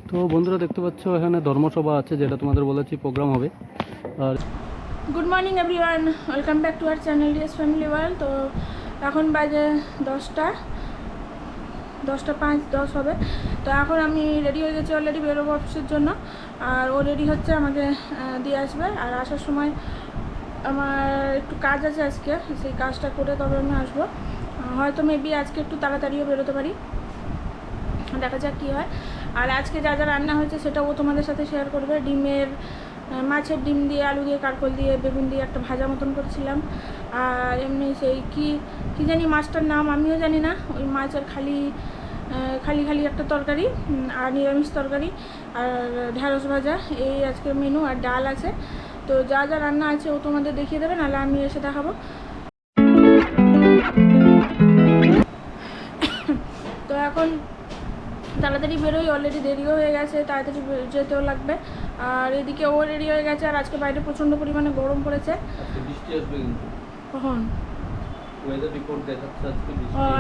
তো বন্ধুরা দেখতে পাচ্ছ এখানে ধর্মসভা আছে, যেটা তোমাদের বলেছি প্রোগ্রাম হবে। আর good morning everyone, welcome back to our channel DS family world. তো এখন বাজে 10:05 হবে। তো এখন আমি রেডি হয়ে গেছি, অলরেডি বেরোবো অফিসের জন্য। আর ও রেডি হচ্ছে, আমাকে দিয়ে আসবে। আর আসার সময় আমার একটু কাজ আছে আজকে, সেই কাজটা করে তবে আমি আসবো। হয়তো মেবি আজকে একটু তাড়াতাড়িও বেরোতে পারি, দেখা যাক কী হয়। আর আজকে যা যা রান্না হয়েছে সেটা ও তোমাদের সাথে শেয়ার করবে। মাছের ডিম দিয়ে, আলু দিয়ে, কারকল দিয়ে, বেগুন দিয়ে একটা ভাজা মতন করছিলাম। আর এমনি সেই কী জানি মাছটার নাম আমিও জানি না, ওই মাছের খালি খালি একটা তরকারি, আর নিরামিষ তরকারি, আর ঢ্যাঁড়স ভাজা, এই আজকের মেনু। আর ডাল আছে। তো যা যা রান্না আছে ও তোমাদের দেখিয়ে দেবে, নাহলে আমি এসে দেখাবো। তো এখন তাড়াতাড়ি বেরোই, অলরেডি দেরিও হয়ে গেছে, তাড়াতাড়ি যেতেও লাগবে। আর এদিকে ও রেডি হয়ে গেছে। আর আজকে বাইরে প্রচণ্ড পরিমাণে গরম পড়েছে। বৃষ্টি আসবে কিন্তু, কখন? ওয়েদার রিপোর্ট দেখাচ্ছে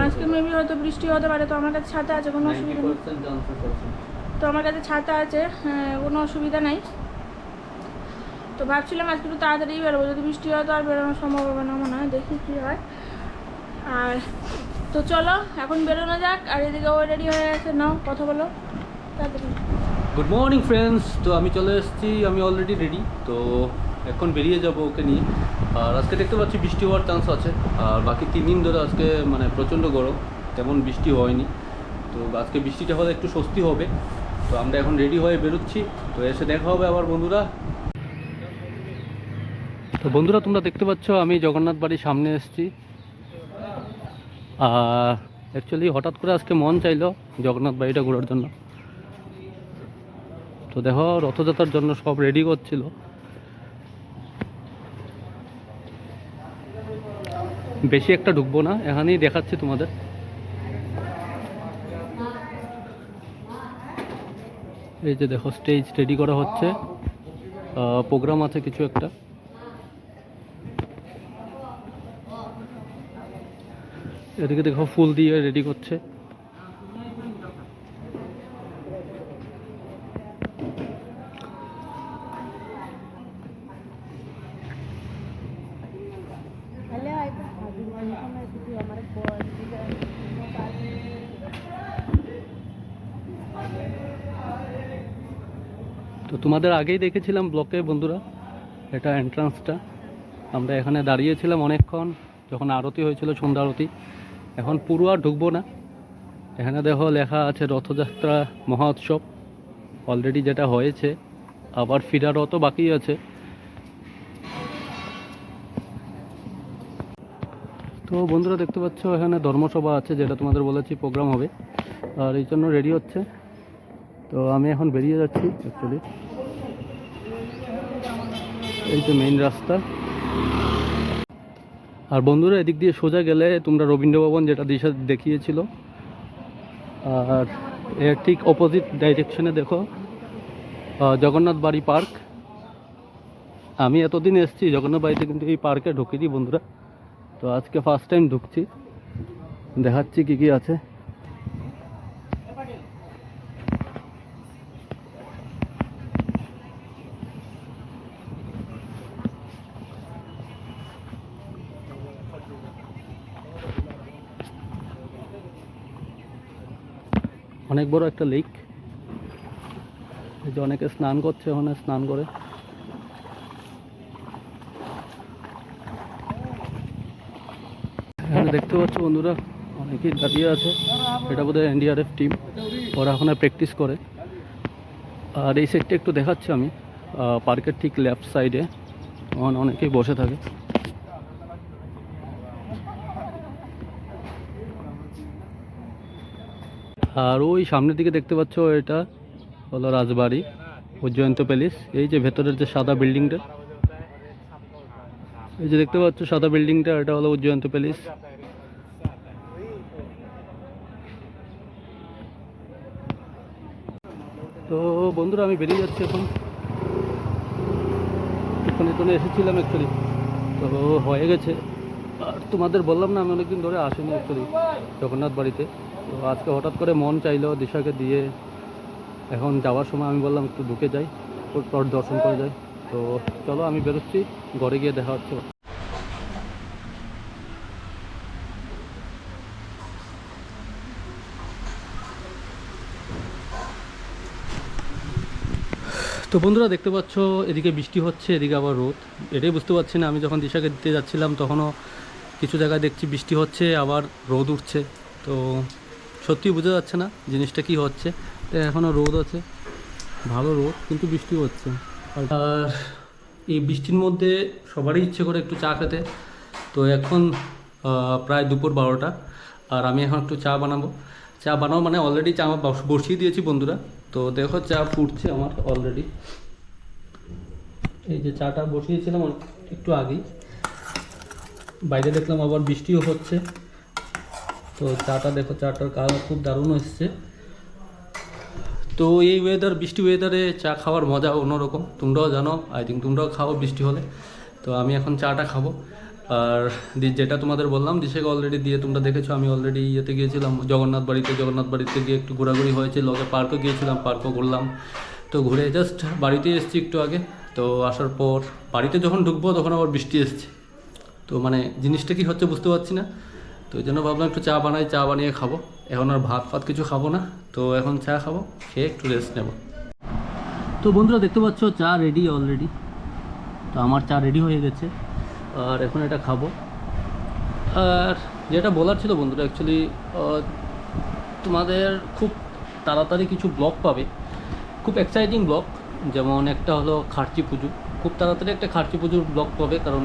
আজকে মেবি হয়তো বৃষ্টি হতে পারে। তো আমার কাছে ছাতা আছে, কোনো অসুবিধা নেই। তো আমার কাছে ছাতা আছে, কোনো অসুবিধা নাই। তো ভাবছিলাম আজকে একটু তাড়াতাড়ি বেরোবো, যদি বৃষ্টি হয় তো আর বেরোনো সম্ভব হবে না মনে হয়, দেখি কী হয়। আর তো চলো এখন বেরোনো যাক। আর এদিকে ও রেডি হয়ে গেছে, নাও কথা বলো তাড়াতাড়ি। গুড মর্নিং ফ্রেন্ডস, তো আমি চলে এসেছি, আমি অলরেডি রেডি। তো এখন বেরিয়ে যাব ওকে নিয়ে। আর আজকে দেখতে পাচ্ছি বৃষ্টি হওয়ার চান্স আছে। আর বাকি 3 দিন ধরে আজকে মানে প্রচণ্ড গরম, তেমন বৃষ্টি হয়নি। তো আজকে বৃষ্টিটা হলে একটু স্বস্তি হবে। তো আমরা এখন রেডি হয়ে বেরোচ্ছি, তো এসে দেখা হবে আবার বন্ধুরা। তো বন্ধুরা তোমরা দেখতে পাচ্ছ আমি জগন্নাথ বাড়ির সামনে এসেছি। আর অ্যাকচুয়ালি হঠাৎ করে আজকে মন চাইলো জগন্নাথ বাড়িটা ঘোরার জন্য। তো দেখো রথযাত্রার জন্য সব রেডি করছিল। বেশি একটা ঢুকবো না, এখানেই দেখাচ্ছি তোমাদের। এই যে দেখো স্টেজ রেডি করা হচ্ছে, প্রোগ্রাম আছে কিছু একটা। এদিকে দেখো ফুল দিয়ে রেডি করছে। তো তোমাদের আগেই দেখেছিলাম ব্লকে বন্ধুরা, এটা এন্ট্রান্সটা। আমরা এখানে দাঁড়িয়েছিলাম অনেকক্ষণ, যখন আরতি হয়েছিল, সন্ধ্যা আরতি। এখন পুরো আর ঢুকবো না। এখানে দেখো লেখা আছে রথযাত্রা মহোৎসব, অলরেডি যেটা হয়েছে, আবার ফিরারও তো বাকি আছে। তো বন্ধুরা দেখতে পাচ্ছ এখানে ধর্মসভা আছে, যেটা তোমাদের বলেছি প্রোগ্রাম হবে। আর এই জন্য রেডি হচ্ছে। তো আমি এখন বেরিয়ে যাচ্ছি অ্যাকচুয়ালি। এই তো মেইন রাস্তা। আর বন্ধুরা এদিক দিয়ে সোজা গেলে তোমরা রবীন্দ্র ভবন, যেটা দিশা দেখিয়েছিল। আর এর ঠিক অপোজিট ডাইরেকশনে দেখো জগন্নাথ বাড়ি পার্ক। আমি এতদিন এসেছি জগন্নাথ বাড়িতে, কিন্তু এই পার্কে ঢুকিনি বন্ধুরা। তো আজকে ফার্স্ট টাইম ঢুকছি, দেখাচ্ছি কি কি আছে। অনেক বড় একটা লেক, এই যে অনেকে স্নান করছে, ওখানে স্নান করে। এখানে দেখতে পাচ্ছ বন্ধুরা অনেকেই দাঁড়িয়ে আছে, এটা বোধহয় এনডিআরএফ টিম, ওরা ওখানে প্র্যাকটিস করে। আর এই সাইডটা একটু দেখাচ্ছি আমি, পার্কের ঠিক লেফট সাইডে ওখানে অনেকেই বসে থাকে। আর ওই সামনের দিকে দেখতে পাচ্ছ এটা হলো রাজবাড়ি উজ্জয়ন্ত প্যালেস। এই যে ভেতরের যে সাদা বিল্ডিংটা, এই যে দেখতে পাচ্ছ সাদা বিল্ডিংটা, এটা হলো উজ্জয়ন্ত প্যালেস। তো বন্ধুরা আমি বেরিয়ে যাচ্ছি এখন, এখানে এসেছিলাম অ্যাকচুয়ালি, তো হয়ে গেছে। আর তোমাদের বললাম না আমি অনেকদিন ধরে আসিনি অ্যাকচুয়ালি জগন্নাথ বাড়িতে। তো আজকে হঠাৎ করে মন চাইলো দিশাকে দিয়ে, এখন যাওয়ার সময় আমি বললাম একটু ঢুকে যাই, পর দর্শন করে যাই। তো চলো আমি বেরোচ্ছি, ঘরে গিয়ে দেখা হচ্ছে। তো বন্ধুরা দেখতে পাচ্ছ এদিকে বৃষ্টি হচ্ছে, এদিকে আবার রোদ। এটাই বুঝতে পারছি না, আমি যখন দিশাকে দিতে যাচ্ছিলাম তখনও কিছু জায়গায় দেখছি বৃষ্টি হচ্ছে, আবার রোদ উঠছে। তো সত্যি বোঝা যাচ্ছে না জিনিসটা কি হচ্ছে। তো এখনও রোদ আছে, ভালো রোদ, কিন্তু বৃষ্টি হচ্ছে। আর এই বৃষ্টির মধ্যে সবারই ইচ্ছে করে একটু চা খেতে। তো এখন প্রায় দুপুর 12টা, আর আমি এখন একটু চা বানাবো। চা বানাবো মানে অলরেডি চা আমার বসিয়ে দিয়েছি বন্ধুরা। তো দেখো চা ফুটছে আমার অলরেডি। এই যে চাটা বসিয়েছিলাম একটু আগেই, বাইরে দেখলাম আবার বৃষ্টিও হচ্ছে। তো চাটা দেখো, চাটার কালার খুব দারুণ এসছে। তো এই ওয়েদার, বৃষ্টি ওয়েদারে চা খাওয়ার মজা অন্যরকম, তোমরাও জানো, আই থিঙ্ক তোমরাও খাও বৃষ্টি হলে। তো আমি এখন চাটা খাবো। আর যেটা তোমাদের বললাম দিশাকে অলরেডি দিয়ে তোমরা দেখেছো, আমি অলরেডি ইয়েতে গিয়েছিলাম জগন্নাথ বাড়িতে গিয়ে একটু ঘোরাঘুরি হয়েছে, লগে পার্কও গিয়েছিলাম, পার্কও ঘুরলাম। তো ঘুরে জাস্ট বাড়িতে এসেছি একটু আগে। তো আসার পর বাড়িতে যখন ঢুকবো তখন আবার বৃষ্টি এসছে। তো মানে জিনিসটা কি হচ্ছে বুঝতে পারছি না। তো ওই জন্য ভাবলাম একটু চা বানাই, চা বানিয়ে খাবো। এখন আর ভাত ফাত কিছু খাবো না, তো এখন চা খাবো, খেয়ে একটু রেস্ট নেব। তো বন্ধুরা দেখতে পাচ্ছ চা রেডি অলরেডি। তো আমার চা রেডি হয়ে গেছে, আর এখন এটা খাবো। আর যেটা বলার ছিল বন্ধুরা, অ্যাকচুয়ালি তোমাদের খুব তাড়াতাড়ি কিছু ব্লগ পাবে, খুব এক্সাইটিং ব্লগ। যেমন একটা হলো খার্চি পুজো, খুব তাড়াতাড়ি একটা খার্চি পুজোর ব্লগ পাবে, কারণ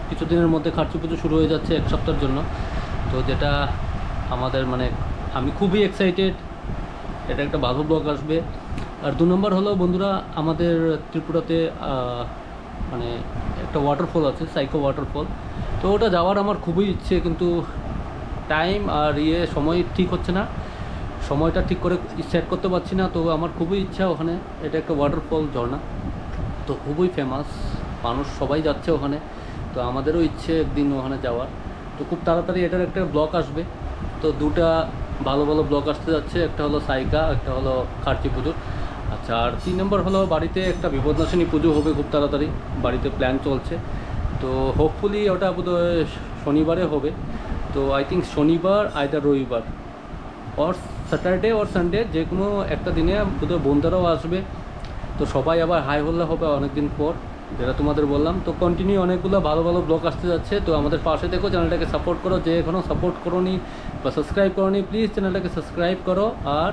কিছুদিনের মধ্যে খার্চি পুজো শুরু হয়ে যাচ্ছে, এক সপ্তাহের জন্য। তো যেটা আমাদের মানে আমি খুবই এক্সাইটেড, এটা একটা ভালো ব্লগ আসবে। আর 2 নম্বর হলো বন্ধুরা, আমাদের ত্রিপুরাতে মানে একটা ওয়াটারফল আছে, সাইকো ওয়াটারফল। তো ওটা যাওয়ার আমার খুবই ইচ্ছে, কিন্তু টাইম আর সময় ঠিক হচ্ছে না, সময়টা ঠিক করে সেট করতে পারছি না। তো আমার খুবই ইচ্ছা ওখানে, এটা একটা ওয়াটারফল, ঝর্ণা, তো খুবই ফেমাস, মানুষ সবাই যাচ্ছে ওখানে। তো আমাদেরও ইচ্ছে একদিন ওখানে যাওয়ার। তো খুব তাড়াতাড়ি এটার একটা ব্লগ আসবে। তো দুটা ভালো ভালো ব্লগ আসতে যাচ্ছে, একটা হলো সাইকা, একটা হলো খার্চি পুজোর। আচ্ছা, আর 3 নম্বর হলো বাড়িতে একটা বিপদনাশিনী পুজো হবে খুব তাড়াতাড়ি, বাড়িতে প্ল্যান চলছে। তো হোপফুলি ওটা বোধহয় শনিবারে হবে। তো আই থিঙ্ক শনিবার আইদার রবিবার অর স্যাটারডে অর সানডে, যে কোনো একটা দিনে বোধহয় বন্ধুরাও আসবে। তো সবাই আবার হাই হল্লা হবে অনেক দিন পর, যেটা তোমাদের বললাম। তো কন্টিনিউ অনেকগুলো ভালো ভালো ব্লগ আসতে যাচ্ছে। তো আমাদের পাশে দেখো, চ্যানেলটাকে সাপোর্ট করো, যে এখনও সাপোর্ট করোনি বা সাবস্ক্রাইব করোনি প্লিজ চ্যানেলটাকে সাবস্ক্রাইব করো, আর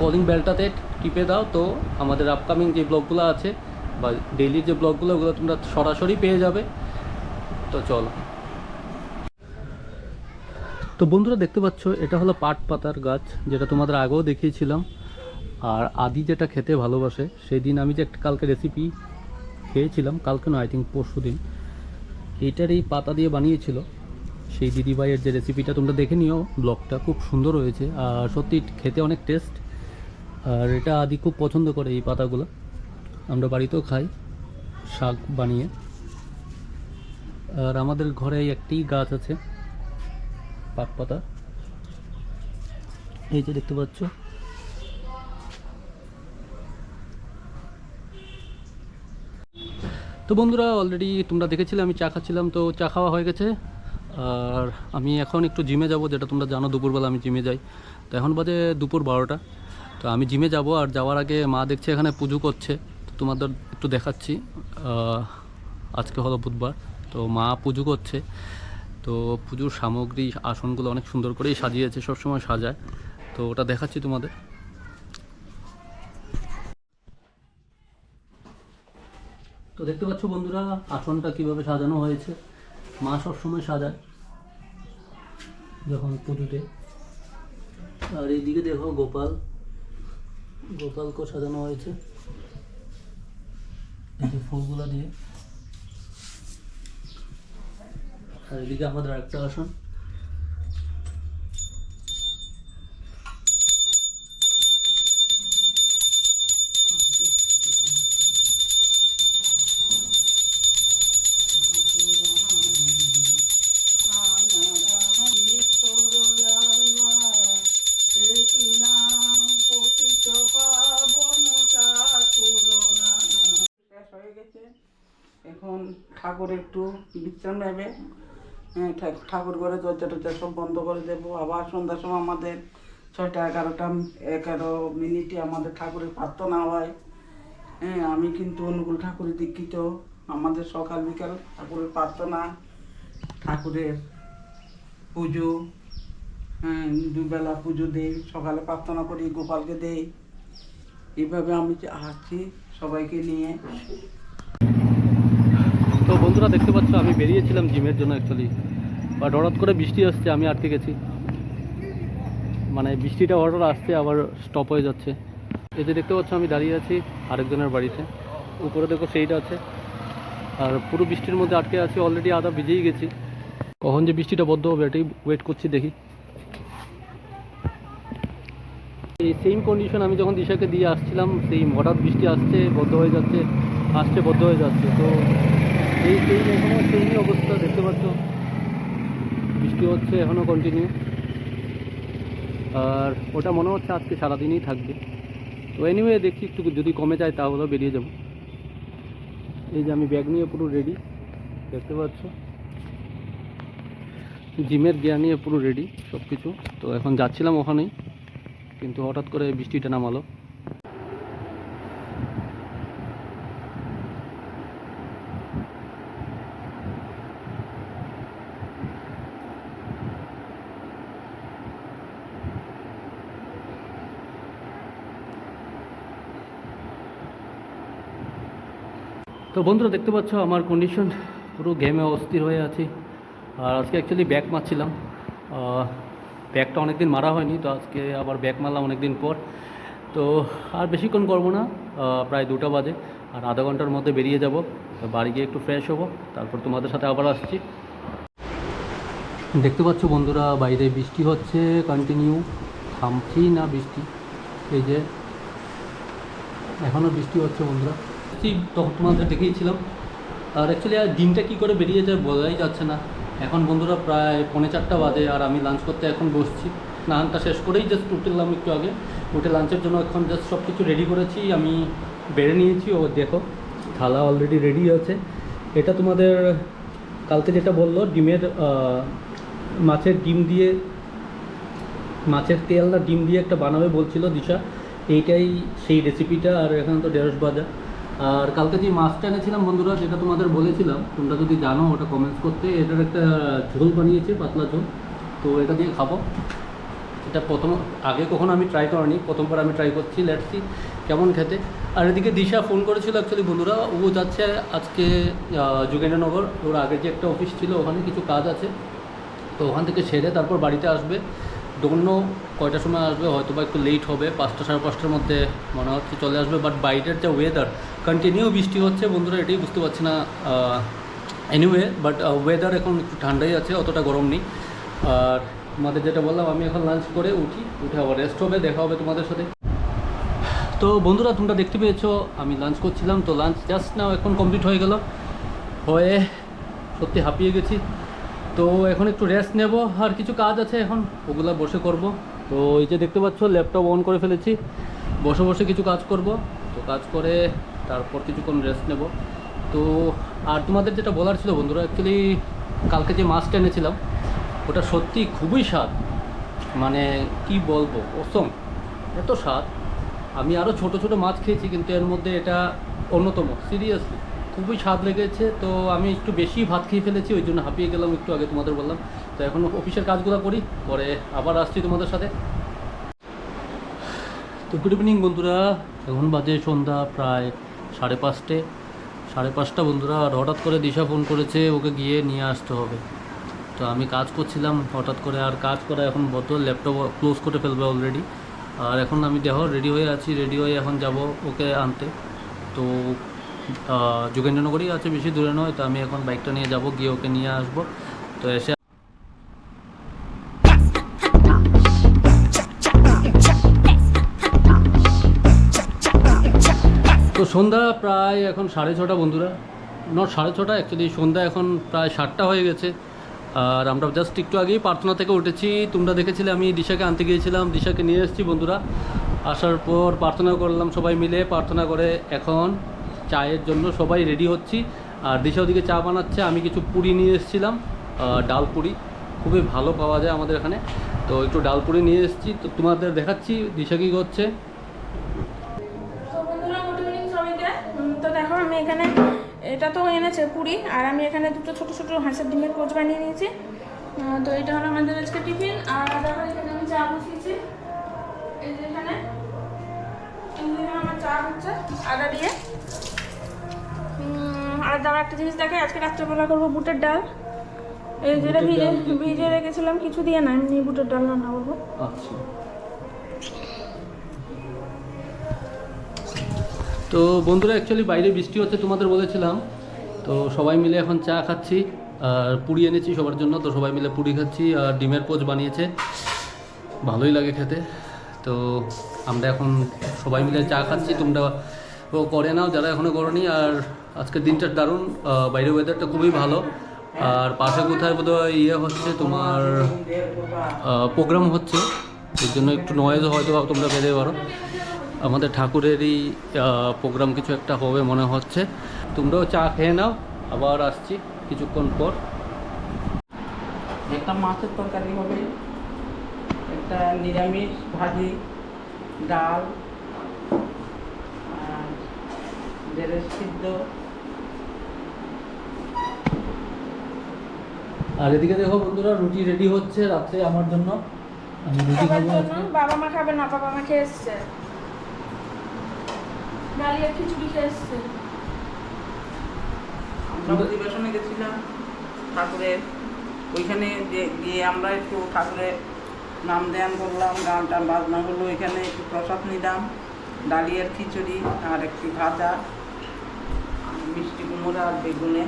কলিং বেলটাতে টিপে দাও। তো আমাদের আপকামিং যে ব্লগগুলো আছে বা ডেইলি যে ব্লগগুলো, ওগুলো তোমরা সরাসরি পেয়ে যাবে। তো চলো। তো বন্ধুরা দেখতে পাচ্ছ এটা হলো পাট পাতার গাছ, যেটা তোমাদের আগেও দেখিয়েছিলাম। আর আদি যেটা খেতে ভালোবাসে, সেই দিন আমি যে একটা কালকে রেসিপি খেয়েছিলাম, কালকে না আই থিঙ্ক পরশু দিন, এইটার এই পাতা দিয়ে বানিয়েছিল সেই দিদিভাইয়ের যে রেসিপিটা, তোমরা দেখে নিও, ব্লগটা খুব সুন্দর হয়েছে আর সত্যি খেতে অনেক টেস্ট। আর এটা আদি খুব পছন্দ করে এই পাতাগুলো, আমরা বাড়িতেও খাই শাক বানিয়ে। আর আমাদের ঘরে একটি গাছ আছে পাট পাতা, এই যে দেখতে পাচ্ছ। তো বন্ধুরা অলরেডি তোমরা দেখেছিলে আমি চা খাচ্ছিলাম, তো চা খাওয়া হয়ে গেছে। আর আমি এখন একটু জিমে যাব, যেটা তোমরা জানো দুপুরবেলা আমি জিমে যাই। তো এখন বাজে দুপুর 12টা। তো আমি জিমে যাব, আর যাওয়ার আগে মা দেখছে এখানে পুজো করছে, তো তোমাদের একটু দেখাচ্ছি। আজকে হলো বুধবার, তো মা পুজো করছে। তো পুজোর সামগ্রী, আসনগুলো অনেক সুন্দর করেই সাজিয়েছে, সবসময় সাজায়। তো ওটা দেখাচ্ছি তোমাদের। তো দেখতে পাচ্ছ বন্ধুরা আসনটা কিভাবে সাজানো হয়েছে, মা সবসময় সাজায় যখন পুজোতে। আর এইদিকে দেখো গোপালকে সাজানো হয়েছে এই যে ফুলগুলো দিয়ে। আর এদিকে আমাদের আরেকটা আসন, ঠাকুর একটু বিশ্রাম নেবে। হ্যাঁ, ঠাকুর ঘরে দরজা টরজা সব বন্ধ করে দেবো। আবার সন্ধ্যার সময় আমাদের 6টা 11 মিনিটে আমাদের ঠাকুরের প্রার্থনা হয়। হ্যাঁ, আমি কিন্তু অনুকূল ঠাকুরের দীক্ষিত। আমাদের সকাল বিকাল ঠাকুরের প্রার্থনা, ঠাকুরের পুজো। হ্যাঁ, দুবেলা পুজো দেই, সকালে প্রার্থনা করি, গোপালকে দেই। এইভাবে আমি আসছি সবাইকে নিয়ে। তো বন্ধুরা দেখতে পাচ্ছ আমি বেরিয়েছিলাম জিমের জন্য অ্যাকচুয়ালি, বাট হঠাৎ করে বৃষ্টি আসছে, আমি আটকে গেছি। মানে বৃষ্টিটা হঠাৎ আসছে আবার স্টপ হয়ে যাচ্ছে। এই যে দেখতে পাচ্ছ আমি দাঁড়িয়ে আছি আরেকজনের বাড়িতে, উপরে দেখো সেইটা আছে, আর পুরো বৃষ্টির মধ্যে আটকে আছি, অলরেডি আধা ভিজেই গেছি। কখন যে বৃষ্টিটা বন্ধ হবে এটাই ওয়েট করছি, দেখি। এই সেম কন্ডিশন আমি যখন দিশাকে দিয়ে আসছিলাম, সেই হঠাৎ বৃষ্টি আসছে বন্ধ হয়ে যাচ্ছে, আসছে বন্ধ হয়ে যাচ্ছে। তো এই এখনও সেই অবস্থা দেখতে পাচ্ছ, বৃষ্টি হচ্ছে এখনও কন্টিনিউ। আর ওটা মনে হচ্ছে আজকে সারাদিনই থাকবে। তো এনিওয়ে দেখি একটু যদি কমে যায় তাহলেও বেরিয়ে যাব। এই যে আমি ব্যাগ নিয়ে পুরো রেডি, দেখতে পাচ্ছ জিমের গিয়ার নিয়ে পুরো রেডি সব কিছু। তো এখন যাচ্ছিলাম ওখানেই, কিন্তু হঠাৎ করে বৃষ্টিটা নামালো। তো বন্ধুরা দেখতে পাচ্ছ আমার কন্ডিশন পুরো ঘেমে অস্থির হয়ে আছি। আর আজকে অ্যাকচুয়ালি ব্যাক মারছিলাম, ব্যাকটা অনেকদিন মারা হয়নি, তো আজকে আবার ব্যাক মারলাম অনেকদিন পর। তো আর বেশিক্ষণ করবো না, প্রায় 2টা বাজে, আর আধা ঘন্টার মধ্যে বেরিয়ে যাব। বাড়ি গিয়ে একটু ফ্রেশ হবো, তারপর তোমাদের সাথে আবার আসছি। দেখতে পাচ্ছ বন্ধুরা বাইরে বৃষ্টি হচ্ছে কন্টিনিউ, থামছেই না বৃষ্টি। এই যে এখনও বৃষ্টি হচ্ছে বন্ধুরা, তখন তোমাদের দেখিয়েছিলাম। আর অ্যাকচুয়ালি আর দিনটা কী করে বেরিয়ে যায় বোঝাই যাচ্ছে না। এখন বন্ধুরা প্রায় 3:45 বাজে, আর আমি লাঞ্চ করতে এখন বসছি। স্নানটা শেষ করেই জাস্ট উঠলাম একটু আগে, উঠে লাঞ্চের জন্য এখন জাস্ট সব কিছু রেডি করেছি, আমি বেড়ে নিয়েছি। ও দেখো থালা অলরেডি রেডি আছে। এটা তোমাদের কালকে যেটা বললো ডিমের মাছের ডিম দিয়ে, মাছের তেল না ডিম দিয়ে একটা বানাবে বলছিল দিশা, এইটাই সেই রেসিপিটা। আর এখানে তো ঢেঁড়স ভাজা। আর কালকে যে মাছটা এনেছিলাম বন্ধুরা, যেটা তোমাদের বলেছিলাম, তোমরা যদি জানো ওটা কমেন্টস করতে, এটার একটা ঝোল বানিয়েছে, পাতলা ঝোল। তো এটা দিয়ে খাবো। এটা আগে কখনো আমি ট্রাই করিনি, প্রথমবার আমি ট্রাই করছি, লেটস সি কেমন খেতে। আর এদিকে দিশা ফোন করেছিল অ্যাকচুয়ালি বন্ধুরা, ও যাচ্ছে আজকে যোগেন্দ্রনগর, ওর আগে যে একটা অফিস ছিল ওখানে কিছু কাজ আছে, তো ওখান থেকে সেরে তারপর বাড়িতে আসবে। ডোন্ট নো কয়টার সময় আসবে, হয়তো বা একটু লেট হবে, 5টা 5:30টার মধ্যে মনে হচ্ছে চলে আসবে। বাট বাইরের যে ওয়েদার, কন্টিনিউ বৃষ্টি হচ্ছে বন্ধুরা, এটাই বুঝতে পারছি না। এনিওয়ে বাট ওয়েদার এখন একটু ঠান্ডাই আছে, অতটা গরম নেই। আর তোমাদের যেটা বললাম, আমি এখন লাঞ্চ করে উঠে আবার রেস্ট হবে, দেখা হবে তোমাদের সাথে। তো বন্ধুরা তোমরা দেখতে পেয়েছো আমি লাঞ্চ করছিলাম, তো লাঞ্চ জাস্ট নাও এখন কমপ্লিট হয়ে গেল, হয়ে সত্যি হাঁপিয়ে গেছি। তো এখন একটু রেস্ট নেব, আর কিছু কাজ আছে এখন ওগুলো বসে করব। তো এই যে দেখতে পাচ্ছ ল্যাপটপ অন করে ফেলেছি, বসে বসে কিছু কাজ করব। তো কাজ করে তারপর কিছুক্ষণ রেস্ট নেব। তো আর তোমাদের যেটা বলার ছিল বন্ধুরা, অ্যাকচুয়ালি কালকে যে মাছটা এনেছিলাম ওটা সত্যি খুবই স্বাদ, মানে কি বলবো, অসম, এত স্বাদ। আমি আরও ছোট ছোট মাছ খেয়েছি, কিন্তু এর মধ্যে এটা অন্যতম, সিরিয়াসলি খুবই স্বাদ লেগেছে। তো আমি একটু বেশি ভাত খেয়ে ফেলেছি, ওই জন্য হাঁপিয়ে গেলাম একটু আগে তোমাদের বললাম। তো এখন অফিসের কাজগুলো করি, পরে আবার আসছি তোমাদের সাথে। তো গুড ইভিনিং বন্ধুরা, এখন বাজে সন্ধ্যা প্রায় 5:30 বন্ধুরা। আর হঠাৎ করে দিশা ফোন করেছে, ওকে গিয়ে নিয়ে আসতে হবে। তো আমি কাজ করছিলাম হঠাৎ করে, আর কাজ করা এখন বদ্ধ, ল্যাপটপ ক্লোজ করে ফেলবে অলরেডি। আর এখন আমি দেখো রেডি হয়ে আছি, রেডি হয়ে এখন যাব ওকে আনতে। তো যোগেন্দ্রনগরই আছে, বেশি দূরে নয়। তো আমি এখন বাইকটা নিয়ে যাব, গিয়ে ওকে নিয়ে আসবো। তো এসে তো সন্ধ্যা প্রায় এখন 6:30 বন্ধুরা, নট 6:30, অ্যাকচুয়ালি সন্ধ্যা এখন প্রায় 7টা হয়ে গেছে। আর আমরা জাস্ট একটু আগেই প্রার্থনা থেকে উঠেছি, তোমরা দেখেছিলে আমি দিশাকে আনতে গিয়েছিলাম, দিশাকে নিয়ে এসেছি বন্ধুরা। আসার পর প্রার্থনা করলাম সবাই মিলে, প্রার্থনা করে এখন চায়ের জন্য সবাই রেডি হচ্ছি। আর দিশা ওদিকে চা বানাচ্ছে, আমি কিছু পুরি নিয়ে এসেছিলাম, ডাল পুরি খুবই ভালো পাওয়া যায় আমাদের এখানে, তো একটু ডাল পুরি নিয়ে এসেছি, তো তোমাদের দেখাচ্ছি দিশা কী করছে। তো বন্ধুরা গুড ইভিনিং সবাইকে। তো দেখো আমি এখানে এটা তো এনেছে পুরি, আর আমি এখানে দুটো ছোটো ছোটো হাঁসের ডিমের কোচ বানিয়ে নিয়েছি। তো এটা হলো আমাদের আজকে টিফিন। আর দেখো এখানে আমি চা বসিয়েছি, এই যে এখানে আমার চা হচ্ছে আদা দিয়ে। আর দাঁড়া একটা জিনিস দেখে, আজকে রাত্রেবেলা করবো বুটের ডাল, এই যেটা ভিজে রেখেছিলাম কিছু দিয়ে না, এমনি বুটের ডাল রান্না করবো। আচ্ছা, তো বন্ধুরা অ্যাকচুয়ালি বাইরে বৃষ্টি হচ্ছে তোমাদের বলেছিলাম, তো সবাই মিলে এখন চা খাচ্ছি, আর পুরি এনেছি সবার জন্য, তো সবাই মিলে পুরি খাচ্ছি, আর ডিমের পোচ বানিয়েছে, ভালোই লাগে খেতে। তো আমরা এখন সবাই মিলে চা খাচ্ছি, তোমরা করে নাও যারা এখনও করোনি। আর আজকের দিনটা দারুণ, বাইরের ওয়েদারটা খুবই ভালো, আর পাশে কোথায় বোধহয় ইয়ে হচ্ছে তোমার প্রোগ্রাম হচ্ছে, এর জন্য একটু নয়েজও হয়তো তোমরা পেতে পারো। আমাদের ঠাকুরেরই প্রোগ্রাম কিছু একটা হবে মনে হচ্ছে। তোমরাও চা খেয়ে নাও, আবার আসছি কিছুক্ষণ পর। একটা মাছের তরকারি হবে, একটা নিরামিষ ভাজি, ডাল, আর ঢেঁড়স সিদ্ধ। আর এদিকে দেখো বন্ধুরা, রুটি রেডি হচ্ছে রাত্রে আমার জন্য, আমি রুটি খাবার খাবো জন্য আজকে। বাবা মা খাবে না, বাবা মা খেয়ে এসছে, ডালিয়া খিচুড়ি খেয়ে এসছে। আমরা অধিবেশনে গেছিলাম ঠাকুরের, ওইখানে গিয়ে আমরা একটু ঠাকুরের নাম ধ্যান করলাম, গান টান বাজনা হলো, এখানে একটু প্রসাদ নিলাম, ডালিয়ার খিচুড়ি আর একটি ভাজা, মিষ্টি কুমড়া আর বেগুনে,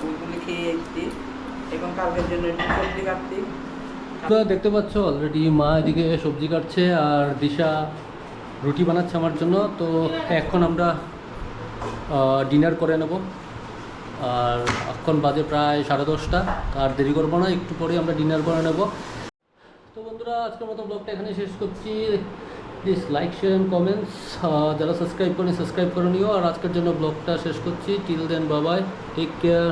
ওইগুলি খেয়ে এসেছি। এবং কালকের জন্য একটু সবজি কাটছি। তোমরা দেখতে পাচ্ছ অলরেডি মা এদিকে সবজি কাটছে, আর দিশা রুটি বানাচ্ছে আমার জন্য। তো এখন আমরা ডিনার করে নেব, আর এখন বাজে প্রায় 10:30, আর দেরি করবো না, একটু পরেই আমরা ডিনার করে নেব। তো বন্ধুরা আজকের মতো ব্লগটা এখানে শেষ করছি। প্লিজ লাইক শেয়ার কমেন্টস, যারা সাবস্ক্রাইব করেনি সাবস্ক্রাইব করে নিও। আর আজকের জন্য ব্লগটা শেষ করছি। Till then bye bye, take care.